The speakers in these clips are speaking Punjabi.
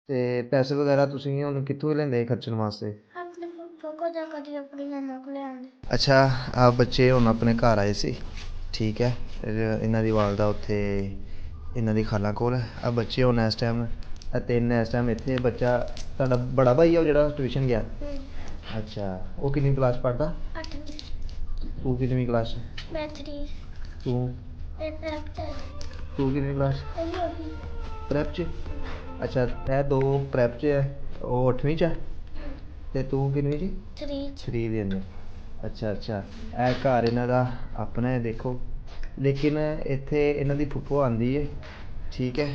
ਤੇ ਪੈਸੇ ਵਗੈਰਾ ਤੁਸੀਂ ਹੁਣ ਕਿੱਥੋਂ ਲੈਂਦੇ ਖਰਚਣ ਵਾਸਤੇ? ਆਪਣੇ ਪਾਪਾ ਕੋ ਜਾਂ ਕਦੀ ਆਪਣੀ ਨਾਨਾ ਕੋਲ ਆਉਂਦੇ। ਅੱਛਾ, ਆ ਬੱਚੇ ਹੁਣ ਆਪਣੇ ਘਰ ਆਏ ਸੀ, ਠੀਕ ਹੈ। ਇਹਨਾਂ ਦੀ ਵਾਲਦਾ ਉੱਥੇ ਇਹਨਾਂ ਦੀ ਖਾਲਾ ਕੋਲ ਆ ਬੱਚੇ ਹੁਣ ਇਸ ਟਾਈਮ ਤਿੰਨ ਇਸ ਟਾਈਮ ਇੱਥੇ। ਬੱਚਾ ਤੁਹਾਡਾ ਬੜਾ ਭਾਈ ਆ ਉਹ ਜਿਹੜਾ ਟਿਊਸ਼ਨ ਗਿਆ? ਅੱਛਾ, ਉਹ ਕਿੰਨੀ ਕਲਾਸ ਪੜ੍ਹਦਾ? 8ਵੀਂ। ਤੂੰ ਕਿੰਨਵੀਂ ਕਲਾਸ 'ਚ? ਮੈਂ 3 ਤੂੰ ਇਹ ਪ੍ਰੈਕਟ ਹੈ। ਤੂੰ ਕਿੰਨਵੀਂ ਕਲਾਸ 'ਚ? ਇਹ ਹੋਗੀ ਪ੍ਰੈਪ 'ਚ? ਅੱਛਾ, ਇਹ ਦੋ ਪ੍ਰੈਪ 'ਚ ਹੈ, ਉਹ 8ਵੀਂ 'ਚ ਹੈ ਅਤੇ ਤੂੰ ਕਿੰਨਵੀਂ 'ਚ? 3 3 ਦੇ ਅੰਦਰ। ਅੱਛਾ ਅੱਛਾ, ਇਹ ਘਰ ਇਹਨਾਂ ਦਾ ਆਪਣਾ ਹੈ ਦੇਖੋ। ਲੇਕਿਨ ਇੱਥੇ ਇਹਨਾਂ ਦੀ ਫੁੱਫੋ ਆਉਂਦੀ ਹੈ, ਠੀਕ ਹੈ।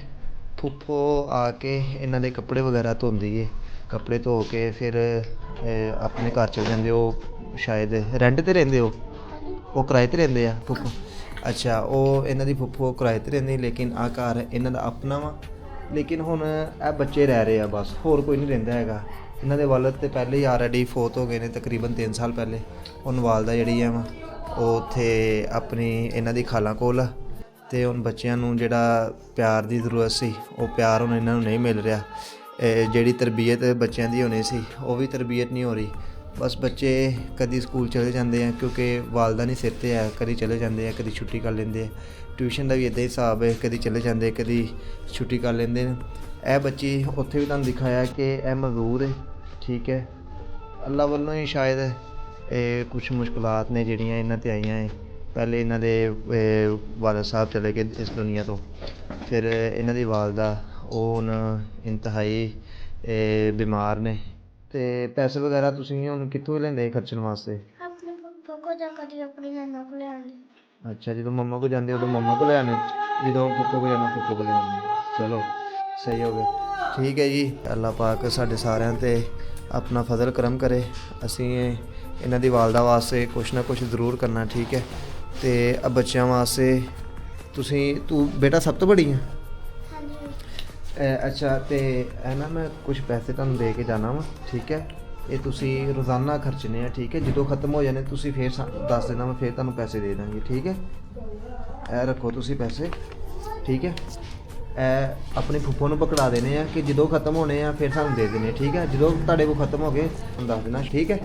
ਫੁੱਫੋ ਆ ਕੇ ਇਹਨਾਂ ਦੇ ਕੱਪੜੇ ਵਗੈਰਾ ਧੋਂਦੀ ਹੈ। ਕੱਪੜੇ ਧੋ ਕੇ ਫਿਰ ਆਪਣੇ ਘਰ ਚਲੇ ਜਾਂਦੇ। ਉਹ ਸ਼ਾਇਦ ਰੈਂਟ 'ਤੇ ਰਹਿੰਦੇ ਉਹ ਕਿਰਾਏ 'ਤੇ ਰਹਿੰਦੇ ਆ ਫੁੱਫੋ? ਅੱਛਾ, ਉਹ ਇਹਨਾਂ ਦੀ ਫੁੱਫੋ ਕਿਰਾਏ 'ਤੇ ਰਹਿੰਦੀ, ਲੇਕਿਨ ਆਹ ਘਰ ਇਹਨਾਂ ਦਾ ਆਪਣਾ ਵਾ। ਲੇਕਿਨ ਹੁਣ ਇਹ ਬੱਚੇ ਰਹਿ ਰਹੇ ਆ ਬਸ, ਹੋਰ ਕੋਈ ਨਹੀਂ ਰਹਿੰਦਾ ਹੈਗਾ। ਇਹਨਾਂ ਦੇ ਵਾਲਦ ਤਾਂ ਪਹਿਲੇ ਹੀ ਆਲਰੇਡੀ ਫੌਤ ਹੋ ਗਏ ਨੇ, ਤਕਰੀਬਨ 3 ਸਾਲ ਪਹਿਲੇ। ਹੁਣ ਵਾਲਦਾ ਜਿਹੜੀ ਆ ਵਾ ਉਹ ਉੱਥੇ ਆਪਣੀ ਇਹਨਾਂ ਦੀ ਖਾਲਾਂ ਕੋਲ ਆ। ਅਤੇ ਹੁਣ ਬੱਚਿਆਂ ਨੂੰ ਜਿਹੜਾ ਪਿਆਰ ਦੀ ਜ਼ਰੂਰਤ ਸੀ, ਉਹ ਪਿਆਰ ਹੁਣ ਇਹਨਾਂ ਨੂੰ ਨਹੀਂ ਮਿਲ ਰਿਹਾ। ਜਿਹੜੀ ਤਰਬੀਅਤ ਬੱਚਿਆਂ ਦੀ ਹੋਣੀ ਸੀ, ਉਹ ਵੀ ਤਰਬੀਅਤ ਨਹੀਂ ਹੋ ਰਹੀ। ਬਸ ਬੱਚੇ ਕਦੀ ਸਕੂਲ ਚਲੇ ਜਾਂਦੇ ਆ, ਕਿਉਂਕਿ ਵਾਲਦਾ ਨਹੀਂ ਸਿਰ 'ਤੇ ਹੈ, ਕਦੀ ਚਲੇ ਜਾਂਦੇ ਆ, ਕਦੀ ਛੁੱਟੀ ਕਰ ਲੈਂਦੇ ਆ। ਟਿਊਸ਼ਨ ਦਾ ਵੀ ਇੱਦਾਂ ਹੀ ਹਿਸਾਬ ਹੈ, ਕਦੀ ਚਲੇ ਜਾਂਦੇ, ਕਦੀ ਛੁੱਟੀ ਕਰ ਲੈਂਦੇ ਨੇ। ਇਹ ਬੱਚੀ ਉੱਥੇ ਵੀ ਤੁਹਾਨੂੰ ਦਿਖਾਇਆ ਕਿ ਇਹ ਮਜ਼ਦੂਰ ਹੈ, ਠੀਕ ਹੈ। ਅੱਲਾ ਵੱਲੋਂ ਹੀ ਸ਼ਾਇਦ ਇਹ ਕੁਛ ਮੁਸ਼ਕਲਾਤ ਨੇ ਜਿਹੜੀਆਂ ਇਹਨਾਂ 'ਤੇ ਆਈਆਂ ਹੈ। ਪਹਿਲੇ ਇਹਨਾਂ ਦੇ ਵਾਲਦ ਸਾਹਿਬ ਚਲੇ ਗਏ ਇਸ ਦੁਨੀਆ ਤੋਂ, ਫਿਰ ਇਹਨਾਂ ਦੀ ਵਾਲਦਾ ਉਹ ਹੁਣ ਇੰਤਹਾਈ ਬਿਮਾਰ ਨੇ। ਅਤੇ ਪੈਸੇ ਵਗੈਰਾ ਤੁਸੀਂ ਹੁਣ ਕਿੱਥੋਂ ਲੈਂਦੇ ਖਰਚਣ ਵਾਸਤੇ? ਆਪਣੇ ਪਾਪਾ ਕੋ ਜਾਂ ਕਦੀ ਆਪਣੀ ਨਾਨਾ ਕੋਲ ਆਉਂਦੇ। ਅੱਛਾ, ਜਦੋਂ ਮੰਮਾ ਕੋਲ ਜਾਂਦੇ ਉਦੋਂ ਮੰਮਾ ਕੋਲ ਆਉਂਦੇ, ਜਦੋਂ ਫੁੱਫੋ ਕੋਲ ਜਾਂਦੇ ਫੁੱਫੋ ਕੋਲ ਆਉਂਦੇ। ਚਲੋ ਸਹੀ ਹੋ ਗਿਆ, ਠੀਕ ਹੈ ਜੀ। ਅੱਲਾ ਪਾਕ ਸਾਡੇ ਸਾਰਿਆਂ 'ਤੇ ਆਪਣਾ ਫਜ਼ਲ ਕਰਮ ਕਰੇ। ਅਸੀਂ ਇਹਨਾਂ ਦੀ ਵਾਲਦਾ ਵਾਸਤੇ ਕੁਛ ਨਾ ਕੁਛ ਜ਼ਰੂਰ ਕਰਨਾ, ਠੀਕ ਹੈ। ਅਤੇ ਬੱਚਿਆਂ ਵਾਸਤੇ ਤੂੰ ਬੇਟਾ ਸਭ ਤੋਂ ਬੜੀ ਹੈ? ਹਾਂਜੀ। ਅੱਛਾ, ਅਤੇ ਇਹ ਨਾ ਮੈਂ ਕੁਛ ਪੈਸੇ ਤੁਹਾਨੂੰ ਦੇ ਕੇ ਜਾਣਾ ਵਾ, ਠੀਕ ਹੈ। ਇਹ ਤੁਸੀਂ ਰੋਜ਼ਾਨਾ ਖਰਚਣੇ ਆ, ਠੀਕ ਹੈ। ਜਦੋਂ ਖ਼ਤਮ ਹੋ ਜਾਣੇ ਤੁਸੀਂ ਫਿਰ ਦੱਸ ਦੇਣਾ, ਮੈਂ ਫਿਰ ਤੁਹਾਨੂੰ ਪੈਸੇ ਦੇ ਦਾਂਗੀ, ਠੀਕ ਹੈ। ਇਹ ਰੱਖੋ ਤੁਸੀਂ ਪੈਸੇ, ਠੀਕ ਹੈ। ਇਹ ਆਪਣੀ ਫੁੱਫੋ ਨੂੰ ਪਕੜਾ ਦੇਣੇ ਆ ਕਿ ਜਦੋਂ ਖ਼ਤਮ ਹੋਣੇ ਆ ਫਿਰ ਸਾਨੂੰ ਦੇ ਦੇਣੇ, ਠੀਕ ਹੈ। ਜਦੋਂ ਤੁਹਾਡੇ ਕੋਲ ਖ਼ਤਮ ਹੋ ਗਏ ਤੁਹਾਨੂੰ ਦੱਸ ਦੇਣਾ, ਠੀਕ ਹੈ।